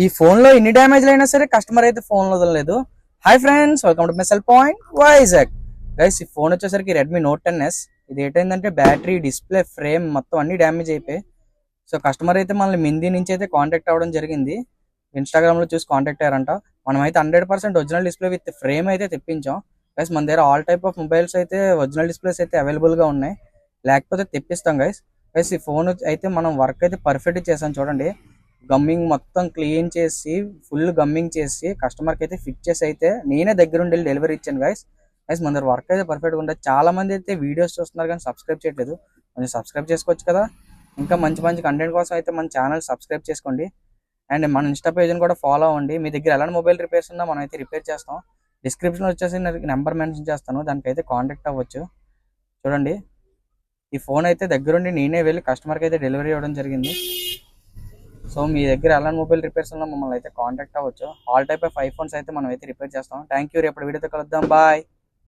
ఈ ఫోన్ లో ఎన్ని డ్యామేజ్ అయినా సరే కస్టమర్ అయితే ఫోన్ వదలలేదు. Hi friends, welcome to my cell point Vizag. Guys, ఈ ఫోన్ వచ్చేసరికి రెడ్మీ నోట్ 10s. ఇది ఏంటంటే బ్యాటరీ, డిస్ప్లే, ఫ్రేమ్ మొత్తం అన్ని డ్యామేజ్ అయిపోయి. సో కస్టమర్ అయితే మనల్ని మింది నుంచి అయితే కాంటాక్ట్ అవ్వడం జరిగింది. ఇన్స్టాగ్రామ్ లో చూసి కాంటాక్ట్ అయ్యారంట. మనం అయితే 100% ఒరిజినల్ డిస్ప్లే విత్ ఫ్రేమ్ అయితే తెప్పించాం. గైస్, మన దగ్గర ఆల్ టైప్ ఆఫ్ మొబైల్స్ అయితే ఒరిజినల్ డిస్ప్లేస్ అయితే అవైలబుల్ గా ఉన్నాయి. లేకపోతే తెప్పిస్తాం గైస్. గైస్, ఈ ఫోన్ అయితే మనం వర్క్ అయితే పర్ఫెక్ట్ చేసాం చూడండి. గమ్మింగ్ మొత్తం క్లీన్ చేసి, ఫుల్ గమ్మింగ్ చేసి కస్టమర్కి అయితే ఫిట్ చేసి అయితే నేనే దగ్గరుండి డెలివరీ ఇచ్చాను గైస్. గైస్, మన దగ్గర వర్క్ అయితే పర్ఫెక్ట్గా ఉంటుంది. చాలా మంది అయితే వీడియోస్ చూస్తున్నారు కానీ సబ్స్క్రైబ్ చేయట్లేదు. కొంచెం సబ్స్క్రైబ్ చేసుకోవచ్చు కదా. ఇంకా మంచి మంచి కంటెంట్ కోసం అయితే మన ఛానల్ సబ్స్క్రైబ్ చేసుకోండి. అండ్ మన ఇన్స్టా పేజ్ని కూడా ఫాలో అవ్వండి. మీ దగ్గర ఎలాంటి మొబైల్ రిపేర్స్ ఉన్నా మనం అయితే రిపేర్ చేస్తాం. డిస్క్రిప్షన్ వచ్చేసి నెంబర్ మెన్షన్ చేస్తాను, దానికైతే కాంటాక్ట్ అవ్వచ్చు. చూడండి, ఈ ఫోన్ అయితే దగ్గరుండి నేనే వెళ్ళి కస్టమర్కి అయితే డెలివరీ ఇవ్వడం జరిగింది. సో మీ దగ్గర ఎలాంటి మొబైల్ రిపేర్స్ ఉన్నా మమ్మల్ని అయితే కాంటాక్ట్ అవ్వచ్చు. ఆల్ టైప్ ఆఫ్ ఐఫోన్స్ అయితే మనం అయితే రిపేర్ చేస్తాం. Thank you. రేపటి వీడియోతో కలుద్దాం. బాయ్.